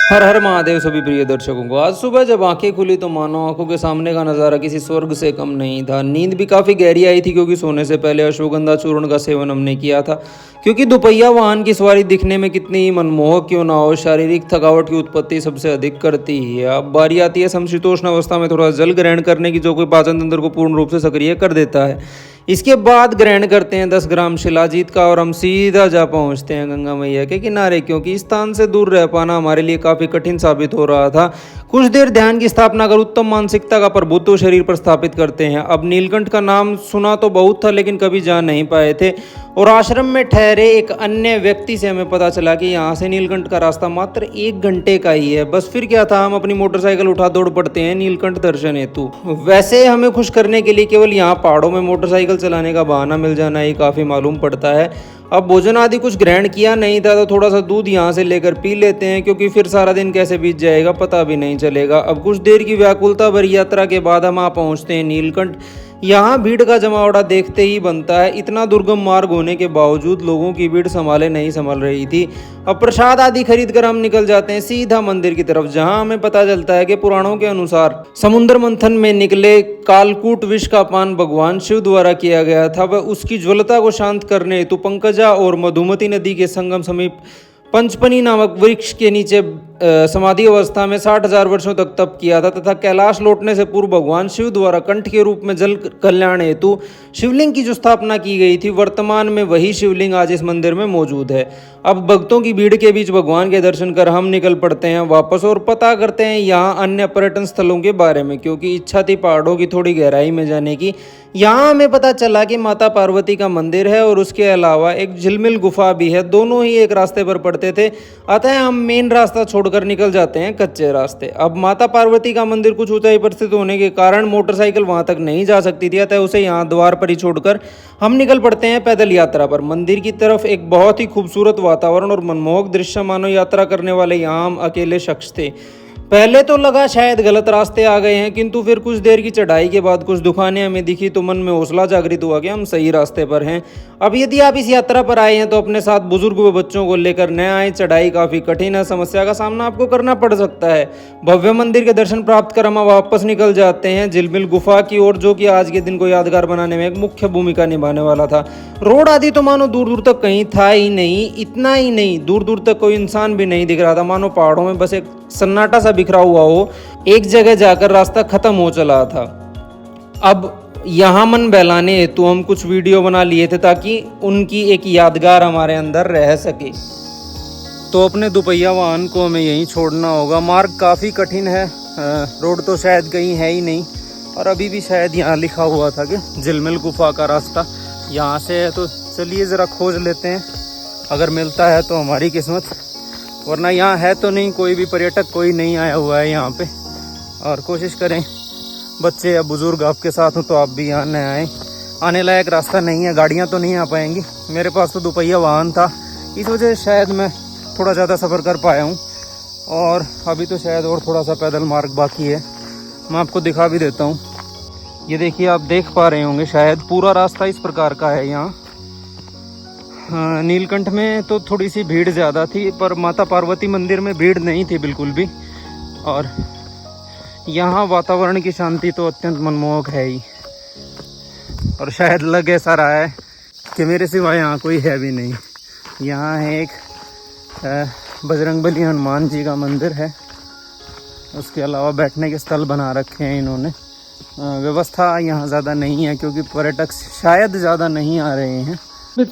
हर हर महादेव सभी प्रिय दर्शकों को। आज सुबह जब आंखें खुली तो मानो आंखों के सामने का नज़ारा किसी स्वर्ग से कम नहीं था। नींद भी काफ़ी गहरी आई थी क्योंकि सोने से पहले अश्वगंधा चूर्ण का सेवन हमने किया था। क्योंकि दोपहिया वाहन की सवारी दिखने में कितनी ही मनमोहक क्यों ना हो, शारीरिक थकावट की उत्पत्ति सबसे अधिक करती ही है। अब बारी आती है समशीतोष्ण अवस्था में थोड़ा जल ग्रहण करने की, जो कोई पाचन तंत्र को पूर्ण रूप से सक्रिय कर देता है। इसके बाद ग्रहण करते हैं 10 ग्राम शिलाजीत का और हम सीधा जा पहुंचते हैं गंगा मैया के किनारे, क्योंकि इस स्थान से दूर रह पाना हमारे लिए काफ़ी कठिन साबित हो रहा था। कुछ देर ध्यान की स्थापना कर उत्तम मानसिकता का प्रभुत्व शरीर पर स्थापित करते हैं। अब नीलकंठ का नाम सुना तो बहुत था लेकिन कभी जा नहीं पाए थे, और आश्रम में ठहरे एक अन्य व्यक्ति से हमें पता चला कि यहाँ से नीलकंठ का रास्ता मात्र 1 घंटे का ही है। बस फिर क्या था, हम अपनी मोटरसाइकिल उठा दौड़ पड़ते हैं नीलकंठ दर्शन हेतु। वैसे हमें खुश करने के लिए केवल यहाँ पहाड़ों में मोटरसाइकिल चलाने का बहाना मिल जाना ही काफ़ी मालूम पड़ता है। अब भोजन आदि कुछ ग्रहण किया नहीं था तो थोड़ा सा दूध यहाँ से लेकर पी लेते हैं, क्योंकि फिर सारा दिन कैसे बीत जाएगा पता भी नहीं चलेगा। अब कुछ देर की व्याकुलता भरी यात्रा के बाद हम आ पहुँचते हैं नीलकंठ। यहाँ भीड़ का जमावड़ा देखते ही बनता है। इतना दुर्गम मार्ग होने के बावजूद लोगों की भीड़ संभाले नहीं संभल रही थी। अब प्रसाद आदि खरीद कर हम निकल जाते हैं सीधा मंदिर की तरफ, जहाँ हमें पता चलता है कि पुराणों के अनुसार समुद्र मंथन में निकले कालकूट विष का पान भगवान शिव द्वारा किया गया था। वह उसकी ज्वलता को शांत करने हेतु पंकजा और मधुमती नदी के संगम समीप पंचपनी नामक वृक्ष के नीचे समाधि अवस्था में 60,000 वर्षों तक तप किया था, तथा कैलाश लौटने से पूर्व भगवान शिव द्वारा कंठ के रूप में जल कल्याण हेतु शिवलिंग की जो स्थापना की गई थी, वर्तमान में वही शिवलिंग आज इस मंदिर में मौजूद है। अब भक्तों की भीड़ के बीच भगवान के दर्शन कर हम निकल पड़ते हैं वापस और पता करते हैं यहाँ अन्य पर्यटन स्थलों के बारे में, क्योंकि इच्छा थी पहाड़ों की थोड़ी गहराई में जाने की। यहाँ हमें पता चला कि माता पार्वती का मंदिर है और उसके अलावा एक झिलमिल गुफा भी है। दोनों ही एक रास्ते पर पड़ते थे, अतः हम मेन रास्ता छोड़कर निकल जाते हैं कच्चे रास्ते। अब माता पार्वती का मंदिर कुछ ऊंचाई पर स्थित होने के कारण मोटरसाइकिल वहां तक नहीं जा सकती थी, अतः उसे यहाँ द्वार पर ही छोड़कर हम निकल पड़ते हैं पैदल यात्रा पर मंदिर की तरफ। एक बहुत ही खूबसूरत वातावरण और मनमोहक दृश्य मानो यात्रा करने वाले यहाँ हम अकेले शख्स थे। पहले तो लगा शायद गलत रास्ते आ गए हैं, किंतु फिर कुछ देर की चढ़ाई के बाद कुछ दुकानें हमें दिखी तो मन में हौसला जागृत हुआ कि हम सही रास्ते पर हैं। अब यदि आप इस यात्रा पर आए हैं तो अपने साथ बुजुर्ग व बच्चों को लेकर न आए। चढ़ाई काफ़ी कठिन है, समस्या का सामना आपको करना पड़ सकता है। भव्य मंदिर के दर्शन प्राप्त कर हम वापस निकल जाते हैं झिलमिल गुफा की ओर, जो कि आज के दिन को यादगार बनाने में एक मुख्य भूमिका निभाने वाला था। रोड आदि तो मानो दूर दूर तक कहीं था ही नहीं, इतना ही नहीं दूर दूर तक कोई इंसान भी नहीं दिख रहा था, मानो पहाड़ों में बस एक सन्नाटा सा बिखरा हुआ हो। एक जगह जाकर रास्ता खत्म हो चला था। अब यहाँ मन बहलाने हेतु हम कुछ वीडियो बना लिए थे ताकि उनकी एक यादगार हमारे अंदर रह सके। तो अपने दोपहिया वाहन को हमें यहीं छोड़ना होगा। मार्ग काफ़ी कठिन है, रोड तो शायद कहीं है ही नहीं, और अभी भी शायद यहाँ लिखा हुआ था कि झिलमिल गुफा का रास्ता यहाँ से है। तो चलिए ज़रा खोज लेते हैं, अगर मिलता है तो हमारी किस्मत, वरना यहाँ है तो नहीं, कोई भी पर्यटक कोई नहीं आया हुआ है यहाँ पे। और कोशिश करें बच्चे या बुज़ुर्ग आपके साथ हो तो आप भी यहाँ न आएँ। आने लायक रास्ता नहीं है, गाड़ियाँ तो नहीं आ पाएंगी। मेरे पास तो दोपहिया वाहन था, इस वजह से शायद मैं थोड़ा ज़्यादा सफ़र कर पाया हूँ, और अभी तो शायद और थोड़ा सा पैदल मार्ग बाकी है। मैं आपको दिखा भी देता हूँ, ये देखिए, आप देख पा रहे होंगे शायद पूरा रास्ता इस प्रकार का है यहाँ। नीलकंठ में तो थोड़ी सी भीड़ ज़्यादा थी, पर माता पार्वती मंदिर में भीड़ नहीं थी बिल्कुल भी। और यहाँ वातावरण की शांति तो अत्यंत मनमोहक है ही, और शायद लग ऐसा रहा है कि मेरे सिवा यहाँ कोई है भी नहीं। यहाँ है एक बजरंगबली हनुमान जी का मंदिर है, उसके अलावा बैठने के स्थल बना रखे हैं इन्होंने। व्यवस्था यहाँ ज़्यादा नहीं है क्योंकि पर्यटक शायद ज़्यादा नहीं आ रहे हैं।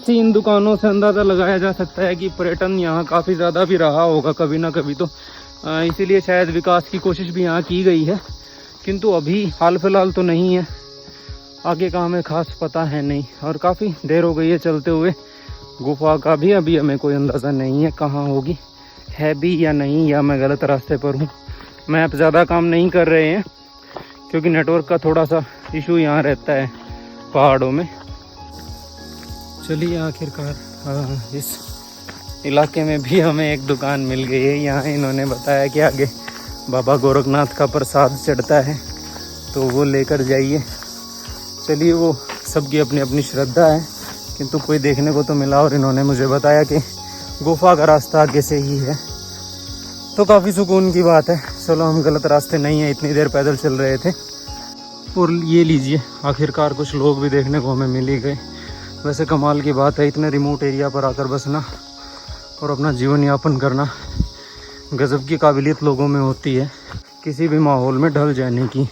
इन दुकानों से अंदाज़ा लगाया जा सकता है कि पर्यटन यहाँ काफ़ी ज़्यादा भी रहा होगा कभी ना कभी, तो इसीलिए शायद विकास की कोशिश भी यहाँ की गई है, किंतु अभी हाल फिलहाल तो नहीं है। आगे का हमें खास पता है नहीं, और काफ़ी देर हो गई है चलते हुए। गुफा का भी अभी हमें कोई अंदाज़ा नहीं है कहाँ होगी, है भी या नहीं, या मैं गलत रास्ते पर हूँ। मैप ज़्यादा काम नहीं कर रहे हैं क्योंकि नेटवर्क का थोड़ा सा इशू यहाँ रहता है पहाड़ों में। चलिए आखिरकार इस इलाके में भी हमें एक दुकान मिल गई है। यहाँ इन्होंने बताया कि आगे बाबा गोरखनाथ का प्रसाद चढ़ता है, तो वो लेकर जाइए। चलिए, वो सबकी अपनी अपनी श्रद्धा है, किंतु कोई देखने को तो मिला, और इन्होंने मुझे बताया कि गुफा का रास्ता आगे से ही है। तो काफ़ी सुकून की बात है। चलो हम गलत रास्ते नहीं हैं, इतनी देर पैदल चल रहे थे। और ये लीजिए, आखिरकार कुछ लोग भी देखने को हमें मिल ही गए। वैसे कमाल की बात है इतने रिमोट एरिया पर आकर बसना और अपना जीवन यापन करना। गज़ब की काबिलियत लोगों में होती है किसी भी माहौल में ढल जाने की।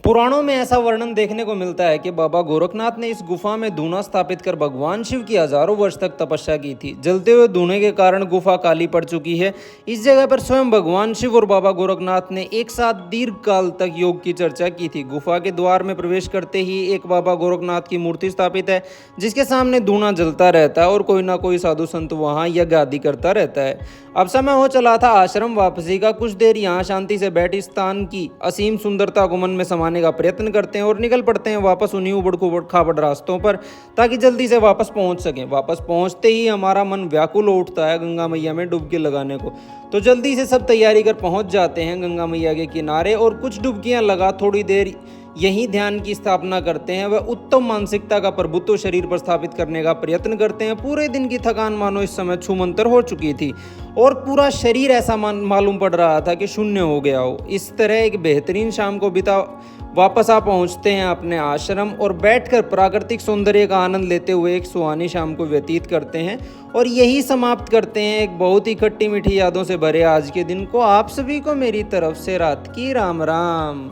पुराणों में ऐसा वर्णन देखने को मिलता है कि बाबा गोरखनाथ ने इस गुफा में धूना स्थापित कर भगवान शिव की हजारों वर्ष तक तपस्या की थी। जलते हुए धूने के कारण गुफा काली पड़ चुकी है। इस जगह पर स्वयं भगवान शिव और बाबा गोरखनाथ ने एक साथ दीर्घ काल तक योग की चर्चा की थी। गुफा के द्वार में प्रवेश करते ही एक बाबा गोरखनाथ की मूर्ति स्थापित है, जिसके सामने धूना जलता रहता है और कोई ना कोई साधु संत वहाँ यज्ञ आदि करता रहता है। अब समय हो चला था आश्रम वापसी का। कुछ देर यहाँ शांति से बैठ स्थान की असीम सुंदरता को मन में समाने का प्रयत्न करते हैं और निकल पड़ते हैं वापस उन्हीं उबड़ खाबड़ रास्तों पर, ताकि जल्दी से वापस पहुंच सकें। वापस पहुंचते ही हमारा मन व्याकुल हो उठता है गंगा मैया में डुबकी लगाने को। तो जल्दी से सब तैयारी कर पहुंच जाते हैं गंगा मैया के किनारे और कुछ डुबकियां लगा थोड़ी देर यहीं ध्यान की स्थापना करते हैं। वह उत्तम मानसिकता का प्रभुत्व शरीर पर स्थापित करने का प्रयत्न करते हैं। पूरे दिन की थकान मानो इस समय छूमंतर हो चुकी थी और पूरा शरीर ऐसा मालूम पड़ रहा था कि शून्य हो गया हो। इस तरह एक बेहतरीन शाम को बिता वापस आ पहुंचते हैं अपने आश्रम और बैठकर प्राकृतिक सौंदर्य का आनंद लेते हुए एक सुहानी शाम को व्यतीत करते हैं और यही समाप्त करते हैं एक बहुत ही खट्टी मीठी यादों से भरे आज के दिन को। आप सभी को मेरी तरफ से रात की राम राम।